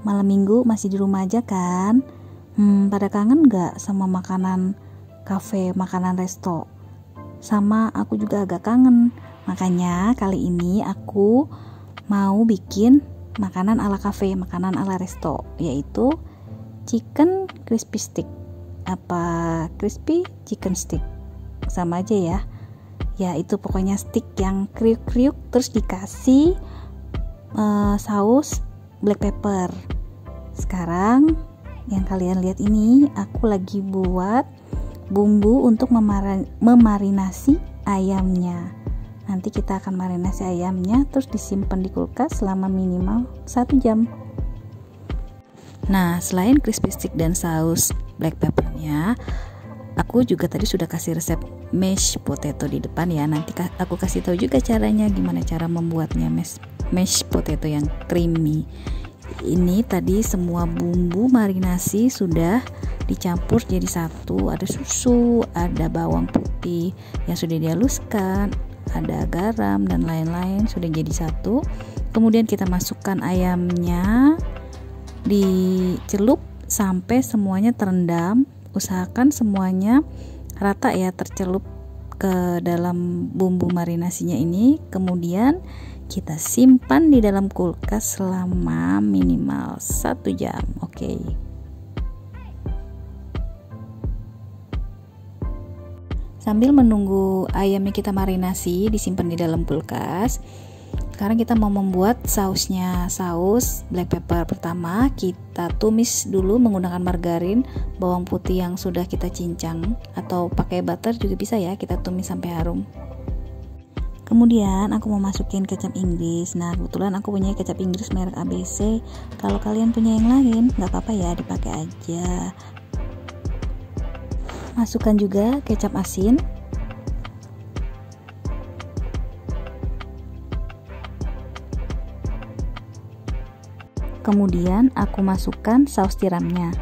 malam minggu masih di rumah aja kan? Pada kangen gak sama makanan kafe, makanan resto? Sama aku juga agak kangen. Makanya kali ini aku mau bikin makanan ala kafe, makanan ala resto, yaitu chicken crispy stick. Apa crispy chicken stick? Sama aja ya. Ya itu pokoknya stick yang kriuk-kriuk terus dikasih saus black pepper. Sekarang yang kalian lihat ini aku lagi buat bumbu untuk memarinasi ayamnya. Nanti kita akan marinasi ayamnya terus disimpan di kulkas selama minimal 1 jam. Nah, selain crispy stick dan saus black peppernya, aku juga tadi sudah kasih resep mashed potato di depan ya. Nanti aku kasih tahu juga caranya, gimana cara membuatnya mashed potato yang creamy. Ini tadi semua bumbu marinasi sudah dicampur jadi satu. Ada susu, ada bawang putih yang sudah dihaluskan, ada garam dan lain-lain sudah jadi satu. Kemudian kita masukkan ayamnya, dicelup sampai semuanya terendam. Usahakan semuanya rata ya, tercelup ke dalam bumbu marinasinya ini. Kemudian kita simpan di dalam kulkas selama minimal 1 jam. Oke. Sambil menunggu ayamnya kita marinasi disimpan di dalam kulkas, sekarang kita mau membuat sausnya. Saus black pepper pertama kita tumis dulu menggunakan margarin, bawang putih yang sudah kita cincang, atau pakai butter juga bisa ya, kita tumis sampai harum. Kemudian aku mau masukin kecap Inggris. Nah, kebetulan aku punya kecap Inggris merek ABC. Kalau kalian punya yang lain nggak apa-apa ya, dipakai aja. Masukkan juga kecap asin, kemudian aku masukkan saus tiramnya.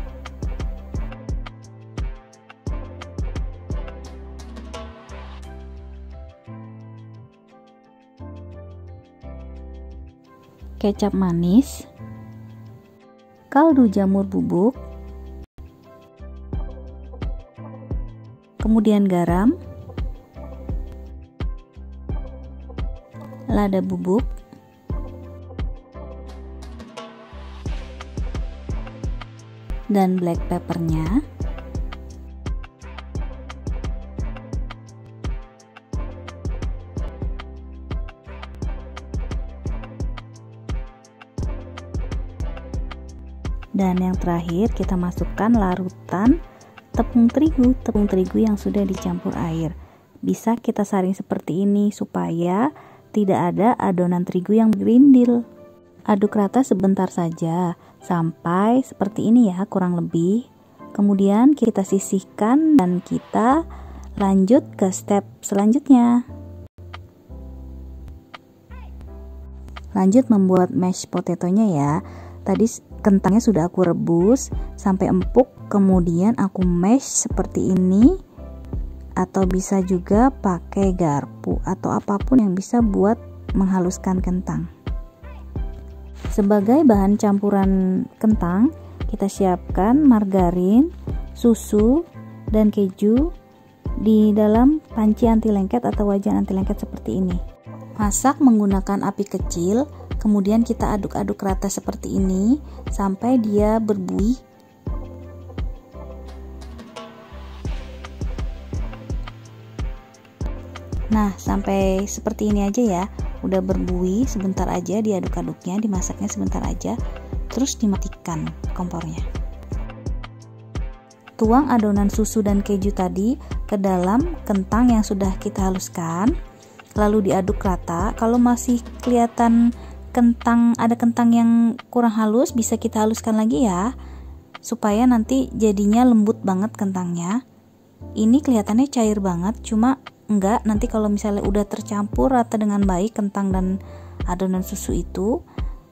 Kecap manis, kaldu jamur bubuk, kemudian garam, lada bubuk, dan black peppernya. Dan yang terakhir kita masukkan larutan tepung terigu yang sudah dicampur air. Bisa kita saring seperti ini supaya tidak ada adonan terigu yang bergerindil. Aduk rata sebentar saja sampai seperti ini ya, kurang lebih. Kemudian kita sisihkan dan kita lanjut ke step selanjutnya. Lanjut membuat mashed potatonya ya. Tadi kentangnya sudah aku rebus sampai empuk, kemudian aku mash seperti ini, atau bisa juga pakai garpu atau apapun yang bisa buat menghaluskan kentang. Sebagai bahan campuran kentang, kita siapkan margarin, susu, dan keju di dalam panci anti lengket atau wajan anti lengket seperti ini. Masak menggunakan api kecil, kemudian kita aduk-aduk rata seperti ini sampai dia berbuih. Nah, sampai seperti ini aja ya. Udah berbuih, sebentar aja diaduk-aduknya, dimasaknya sebentar aja, terus dimatikan kompornya. Tuang adonan susu dan keju tadi ke dalam kentang yang sudah kita haluskan, lalu diaduk rata. Kalau masih kelihatan ada kentang yang kurang halus, bisa kita haluskan lagi ya, supaya nanti jadinya lembut banget kentangnya. Ini kelihatannya cair banget, cuma enggak, nanti kalau misalnya udah tercampur rata dengan baik kentang dan adonan susu itu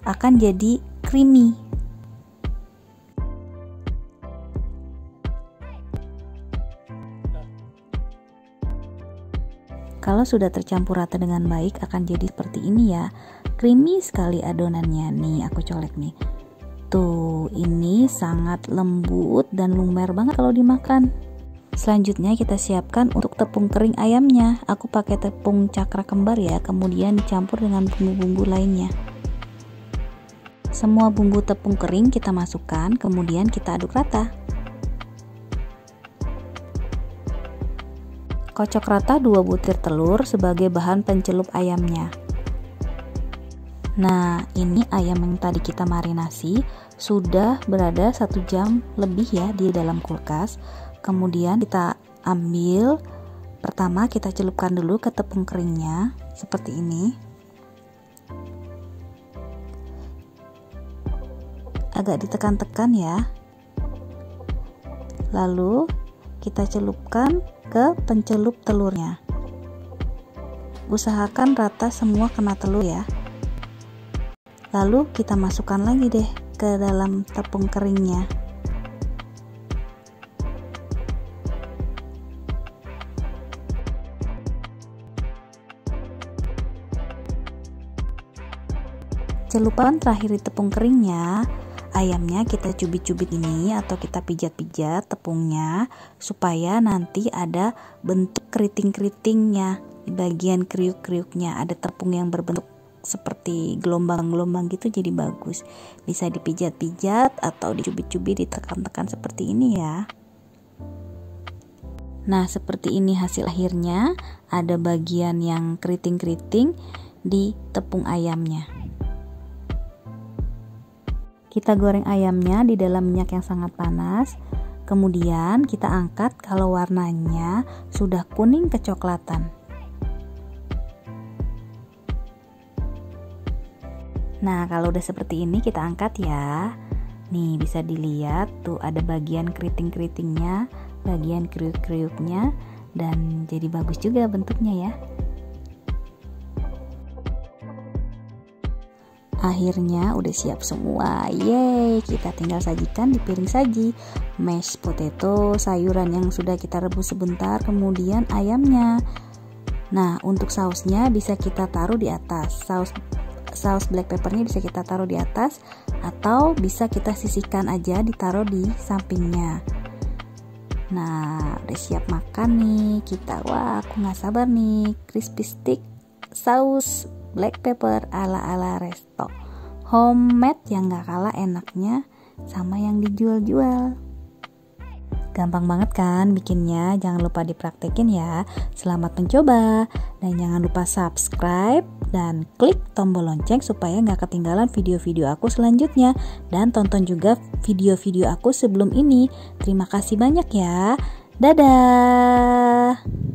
akan jadi creamy. Kalau sudah tercampur rata dengan baik akan jadi seperti ini ya, creamy sekali adonannya. Nih aku colek nih, Tuh, ini sangat lembut dan lumer banget kalau dimakan. Selanjutnya kita siapkan untuk tepung kering ayamnya. Aku pakai tepung cakra kembar ya, kemudian dicampur dengan bumbu-bumbu lainnya. Semua bumbu tepung kering kita masukkan, kemudian kita aduk rata. Kocok rata 2 butir telur sebagai bahan pencelup ayamnya. Nah, ini ayam yang tadi kita marinasi sudah berada 1 jam lebih ya di dalam kulkas. Kemudian kita ambil, pertama kita celupkan dulu ke tepung keringnya seperti ini. Agak ditekan-tekan ya. Lalu kita celupkan ke pencelup telurnya. Usahakan rata semua kena telur ya. Lalu kita masukkan lagi deh ke dalam tepung keringnya. Celupan terakhir di tepung keringnya, ayamnya kita cubit-cubit ini atau kita pijat-pijat tepungnya supaya nanti ada bentuk keriting-keritingnya. Di bagian kriuk-kriuknya ada tepung yang berbentuk seperti gelombang-gelombang gitu, jadi bagus. Bisa dipijat-pijat atau dicubit-cubit, ditekan-tekan seperti ini ya. Nah, seperti ini hasil akhirnya. Ada bagian yang keriting-keriting di tepung ayamnya. Kita goreng ayamnya di dalam minyak yang sangat panas. Kemudian kita angkat kalau warnanya sudah kuning kecoklatan. Nah, kalau udah seperti ini kita angkat ya. Nih, bisa dilihat tuh ada bagian keriting-keritingnya, bagian kriuk-kriuknya, dan jadi bagus juga bentuknya ya. Akhirnya udah siap semua. Yeay, kita tinggal sajikan di piring saji. Mashed potato, sayuran yang sudah kita rebus sebentar, kemudian ayamnya. Nah, untuk sausnya bisa kita taruh di atas. Saus black peppernya bisa kita taruh di atas atau bisa kita sisihkan aja ditaruh di sampingnya. Nah, udah siap makan nih kita. Wah, aku nggak sabar nih. Crispy stick saus black pepper ala resto. Homemade yang nggak kalah enaknya sama yang dijual-jual. Gampang banget kan bikinnya, jangan lupa dipraktekin ya. Selamat mencoba, dan jangan lupa subscribe dan klik tombol lonceng supaya nggak ketinggalan video-video aku selanjutnya. Dan tonton juga video-video aku sebelum ini. Terima kasih banyak ya. Dadah.